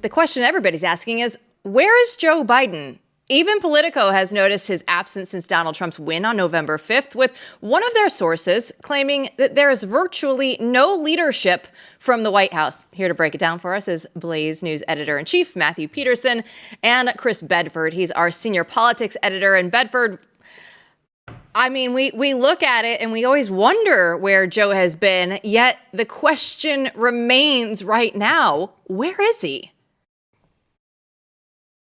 The question everybody's asking is, where is Joe Biden? Even Politico has noticed his absence since Donald Trump's win on November 5th, with one of their sources claiming that there is virtually no leadership from the White House. Here to break it down for us is Blaze News editor-in-chief Matthew Peterson and Chris Bedford. He's our senior politics editor in Bedford. I mean, we look at it and we always wonder where Joe has been, yet the question remains right now, where is he?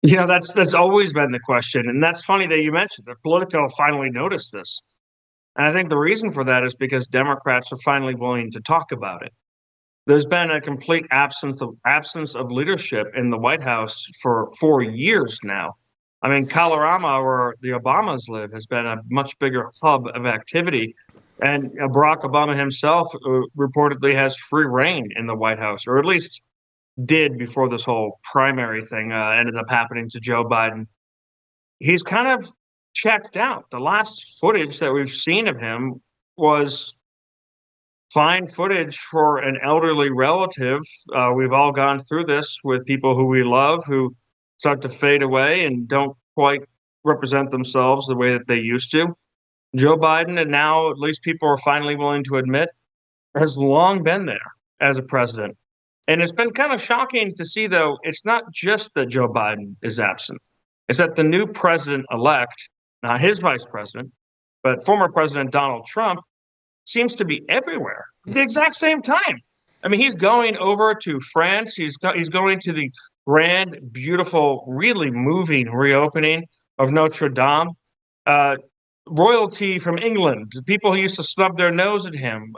You know, that's always been the question. And that's funny that you mentioned that Politico finally noticed this. And I think the reason for that is because Democrats are finally willing to talk about it. There's been a complete absence of leadership in the White House for 4 years now. I mean, Colorado, where the Obamas live, has been a much bigger hub of activity. And Barack Obama himself reportedly has free reign in the White House, or at least did before this whole primary thing ended up happening to Joe Biden. He's kind of checked out. The last footage that we've seen of him was fine footage for an elderly relative. We've all gone through this with people who we love who start to fade away and don't quite represent themselves the way that they used to. Joe Biden, and now at least people are finally willing to admit, has long been there as a president. And it's been kind of shocking to see, though, it's not just that Joe Biden is absent. It's that the new president-elect, not his vice president, but former President Donald Trump, seems to be everywhere at the exact same time. I mean, he's going over to France. He's going to the grand, beautiful, really moving reopening of Notre Dame. Royalty from England, people who used to snub their nose at him,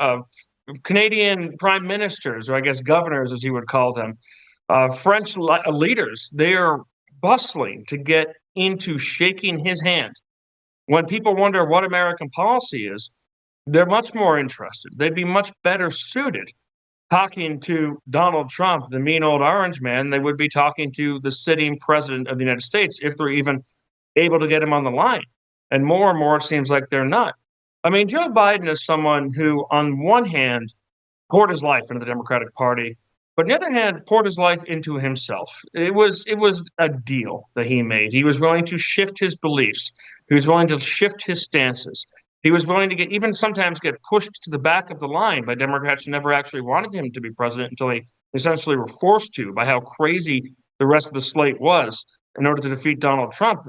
Canadian prime ministers, or I guess governors, as he would call them, French leaders, they are bustling to get into shaking his hand. When people wonder what American policy is, they're much more interested. They'd be much better suited talking to Donald Trump, the mean old orange man, they would be talking to the sitting president of the United States, if they're even able to get him on the line. And more, it seems like they're not. I mean, Joe Biden is someone who, on one hand, poured his life into the Democratic Party, but on the other hand, poured his life into himself. It was a deal that he made. He was willing to shift his beliefs. He was willing to shift his stances. He was willing to sometimes get pushed to the back of the line by Democrats who never actually wanted him to be president until they essentially were forced to by how crazy the rest of the slate was in order to defeat Donald Trump.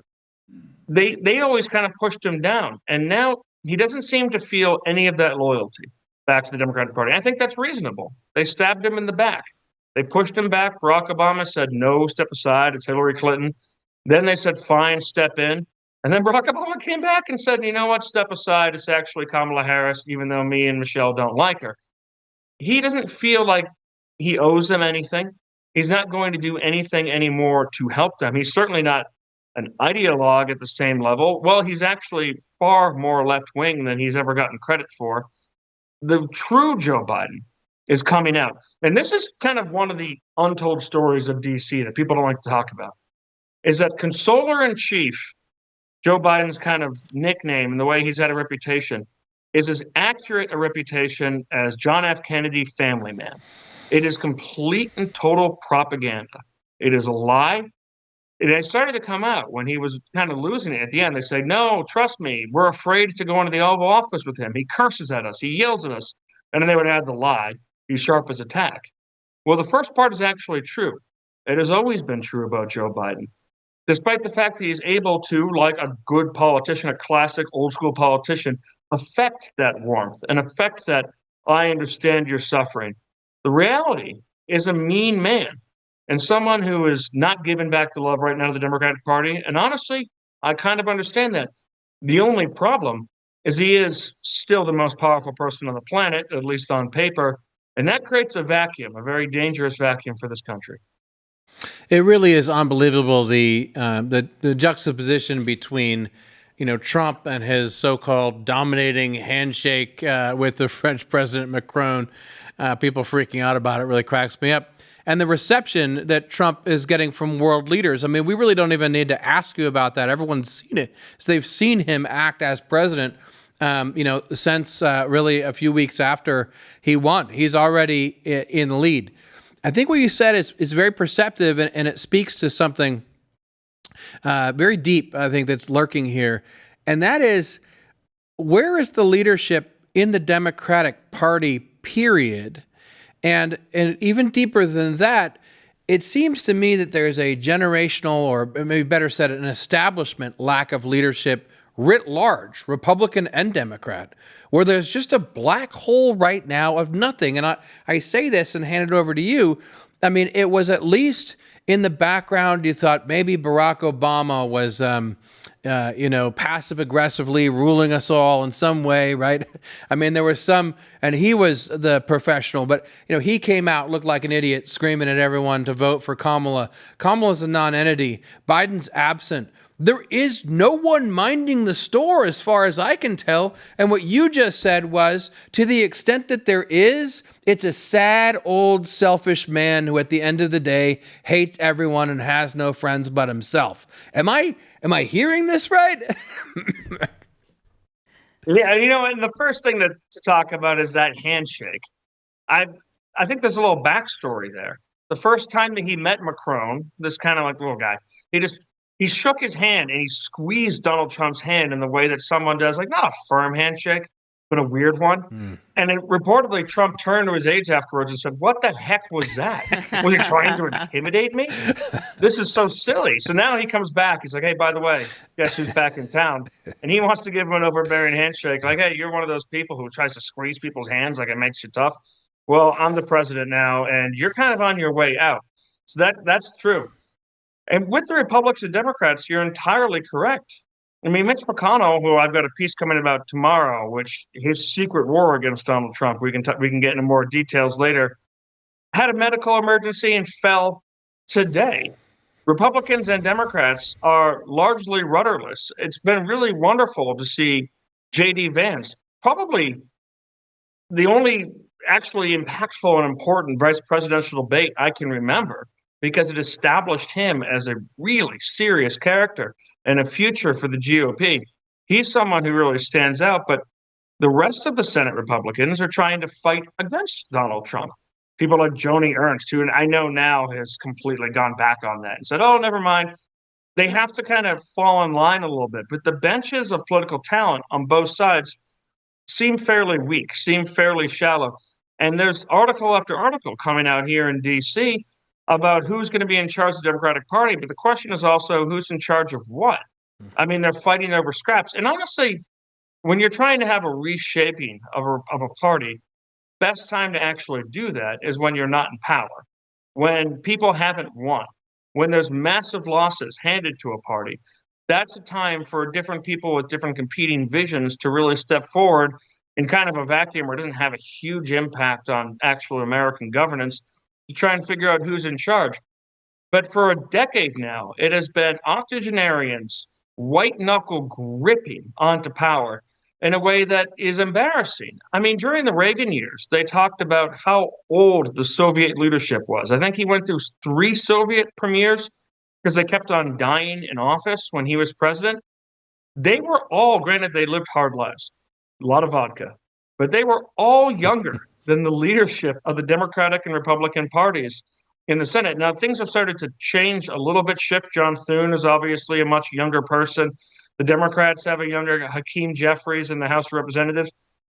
They always kind of pushed him down. And now he doesn't seem to feel any of that loyalty back to the Democratic Party. I think that's reasonable. They stabbed him in the back. They pushed him back. Barack Obama said, no, step aside. It's Hillary Clinton. Then they said, fine, step in. And then Barack Obama came back and said, you know what, step aside. It's actually Kamala Harris, even though me and Michelle don't like her. He doesn't feel like he owes them anything. He's not going to do anything anymore to help them. He's certainly not an ideologue at the same level. Well, he's actually far more left-wing than he's ever gotten credit for. The true Joe Biden is coming out. And this is kind of one of the untold stories of D.C. that people don't like to talk about, is that consoler-in-chief, Joe Biden's kind of nickname and the way he's had a reputation, is as accurate a reputation as John F. Kennedy family man. It is complete and total propaganda. It is a lie. It started to come out when he was kind of losing it at the end. They say, no, trust me, we're afraid to go into the Oval Office with him. He curses at us. He yells at us. And then they would add the lie, he's sharp as a tack. Well, the first part is actually true. It has always been true about Joe Biden. Despite the fact that he's able to, like a good politician, a classic old school politician, affect that warmth and affect that, I understand your suffering. The reality is a mean man. And someone who is not giving back the love right now to the Democratic Party. And honestly, I kind of understand that. The only problem is he is still the most powerful person on the planet, at least on paper. And that creates a vacuum, a very dangerous vacuum for this country. It really is unbelievable, the juxtaposition between, Trump and his so-called dominating handshake with the French President Macron. People freaking out about it really cracks me up. And the reception that Trump is getting from world leaders. I mean, we really don't even need to ask you about that. Everyone's seen it. So they've seen him act as president, since really a few weeks after he won. He's already in the lead. I think what you said is very perceptive, and it speaks to something very deep, I think, that's lurking here. And that is, where is the leadership in the Democratic Party, period? And even deeper than that, it seems to me that there's a generational, or maybe better said, an establishment lack of leadership writ large, Republican and Democrat, where there's just a black hole right now of nothing. And I say this and hand it over to you. I mean, it was at least in the background, you thought maybe Barack Obama was, passive aggressively ruling us all in some way, right? I mean, there was some, and he was the professional, but, he came out, looked like an idiot, screaming at everyone to vote for Kamala. Kamala's a non-entity. Biden's absent. There is no one minding the store as far as I can tell. And what you just said was, to the extent that there is, it's a sad, old, selfish man who at the end of the day hates everyone and has no friends but himself. Am I hearing this right? Yeah, and the first thing to talk about is that handshake. I think there's a little backstory there. The first time that he met Macron, this kind of like little guy, he shook his hand and he squeezed Donald Trump's hand in the way that someone does, like not a firm handshake, but a weird one. And reportedly, Trump turned to his aides afterwards and said, "What the heck was that? Was he trying to intimidate me? This is so silly." So now he comes back. He's like, "Hey, by the way, guess who's back in town?" And he wants to give him an overbearing handshake. Like, "Hey, you're one of those people who tries to squeeze people's hands like it makes you tough. Well, I'm the president now, and you're kind of on your way out." So that's true. And with the Republicans and Democrats, you're entirely correct. I mean, Mitch McConnell, who I've got a piece coming about tomorrow, which his secret war against Donald Trump, we can get into more details later, had a medical emergency and fell today. Republicans and Democrats are largely rudderless. It's been really wonderful to see J.D. Vance, probably the only actually impactful and important vice presidential debate I can remember, because it established him as a really serious character and a future for the GOP. He's someone who really stands out, but the rest of the Senate Republicans are trying to fight against Donald Trump. People like Joni Ernst, who I know now has completely gone back on that and said, "Oh, never mind." They have to kind of fall in line a little bit. But the benches of political talent on both sides seem fairly weak, seem fairly shallow. And there's article after article coming out here in D.C. about who's going to be in charge of the Democratic Party. But the question is also who's in charge of what? I mean, they're fighting over scraps. And honestly, when you're trying to have a reshaping of a party, best time to actually do that is when you're not in power, when people haven't won, when there's massive losses handed to a party. That's a time for different people with different competing visions to really step forward in kind of a vacuum where it doesn't have a huge impact on actual American governance, to try and figure out who's in charge. But for a decade now, it has been octogenarians white-knuckle gripping onto power in a way that is embarrassing. I mean, during the Reagan years, they talked about how old the Soviet leadership was. I think he went through 3 Soviet premiers because they kept on dying in office when he was president. They were all, granted, they lived hard lives, a lot of vodka, but they were all younger than the leadership of the Democratic and Republican parties in the Senate. Now, things have started to change a little bit, shift. John Thune is obviously a much younger person. The Democrats have a younger Hakeem Jeffries in the House of Representatives.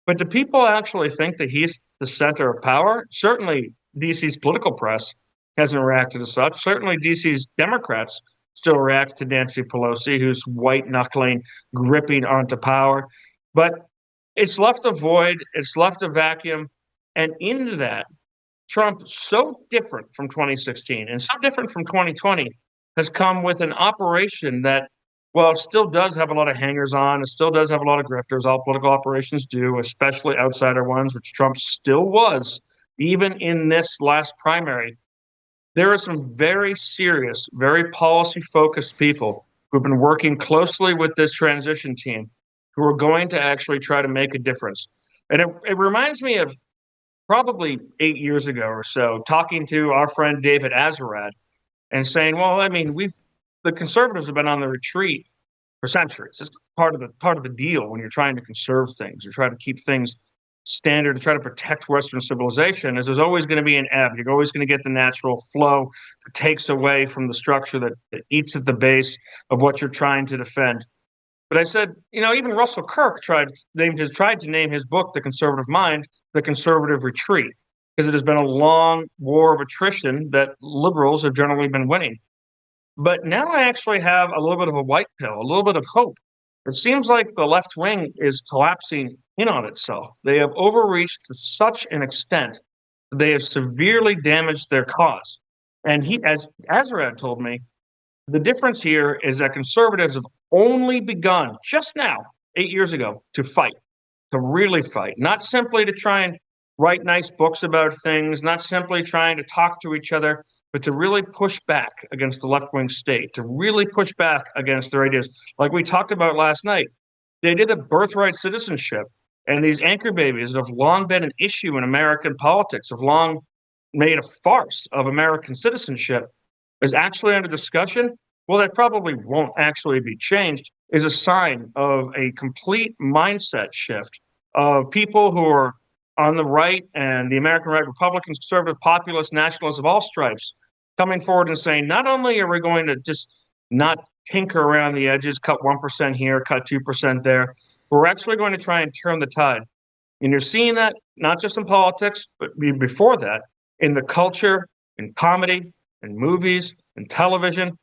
But do people actually think that he's the center of power? Certainly, D.C.'s political press hasn't reacted as such. Certainly, D.C.'s Democrats still react to Nancy Pelosi, who's white-knuckling, gripping onto power. But it's left a void. It's left a vacuum. And into that, Trump, so different from 2016 and so different from 2020, has come with an operation that, well, it still does have a lot of hangers on. It still does have a lot of grifters. All political operations do, especially outsider ones, which Trump still was, even in this last primary. There are some very serious, very policy-focused people who've been working closely with this transition team who are going to actually try to make a difference. And it reminds me of probably 8 years ago or so, talking to our friend David Azarad and saying, well, I mean, the conservatives have been on the retreat for centuries. It's part of the deal when you're trying to conserve things. You're trying to keep things standard to try to protect Western civilization is there's always going to be an ebb. You're always going to get the natural flow that takes away from the structure that eats at the base of what you're trying to defend. But I said, even Russell Kirk tried to name his book, The Conservative Mind, The Conservative Retreat, because it has been a long war of attrition that liberals have generally been winning. But now I actually have a little bit of a white pill, a little bit of hope. It seems like the left wing is collapsing in on itself. They have overreached to such an extent that they have severely damaged their cause. And as Azarad told me, the difference here is that conservatives have only begun just now, 8 years ago, to fight, to really fight, not simply to try and write nice books about things, not simply trying to talk to each other, but to really push back against the left-wing state, to really push back against their ideas. Like we talked about last night, the idea that birthright citizenship and these anchor babies that have long been an issue in American politics, have long made a farce of American citizenship, is actually under discussion. Well, that probably won't actually be changed, is a sign of a complete mindset shift of people who are on the right and the American right, Republicans, conservative, populists, nationalists of all stripes, coming forward and saying, not only are we going to just not tinker around the edges, cut 1% here, cut 2% there, we're actually going to try and turn the tide. And you're seeing that not just in politics, but before that, in the culture, in comedy, in movies, in television.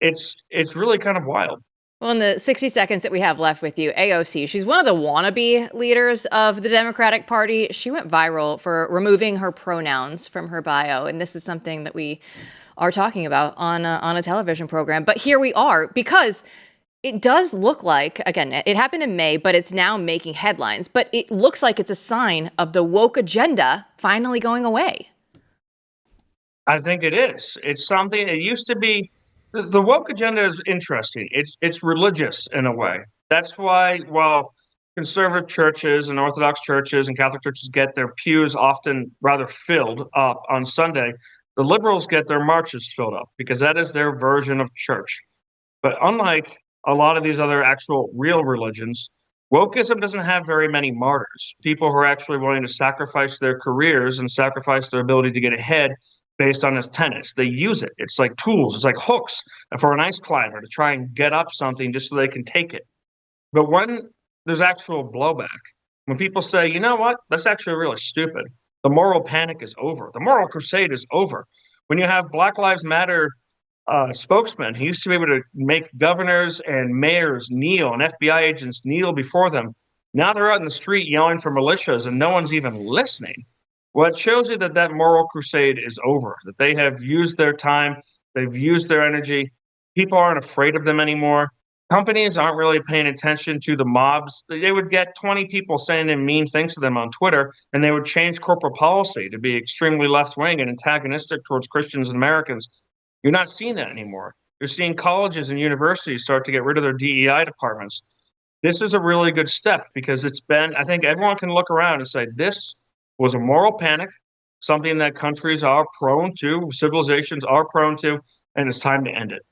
It's really kind of wild. Well, in the 60 seconds that we have left with you, AOC, she's one of the wannabe leaders of the Democratic Party. She went viral for removing her pronouns from her bio. And this is something that we are talking about on a television program. But here we are, because it does look like, again, it happened in May, but it's now making headlines. But it looks like it's a sign of the woke agenda finally going away. I think it is. It's something, it used to be, the woke agenda is interesting. It's religious in a way. That's why, while conservative churches and Orthodox churches and Catholic churches get their pews often rather filled up on Sunday, the liberals get their marches filled up because that is their version of church. But unlike a lot of these other actual real religions, wokeism doesn't have very many martyrs, people who are actually willing to sacrifice their careers and sacrifice their ability to get ahead based on its tenets. They use it. It's like tools. It's like hooks for an ice climber to try and get up something just so they can take it. But when there's actual blowback, when people say, you know what, that's actually really stupid, the moral panic is over. The moral crusade is over. When you have Black Lives Matter spokesman who used to be able to make governors and mayors kneel and FBI agents kneel before them, now they're out in the street yelling for militias and no one's even listening. Well, it shows you that moral crusade is over, that they have used their time, they've used their energy. People aren't afraid of them anymore. Companies aren't really paying attention to the mobs. They would get 20 people saying mean things to them on Twitter, and they would change corporate policy to be extremely left-wing and antagonistic towards Christians and Americans. You're not seeing that anymore. You're seeing colleges and universities start to get rid of their DEI departments. This is a really good step because it's been, I think everyone can look around and say, this was a moral panic, something that countries are prone to, civilizations are prone to, and it's time to end it.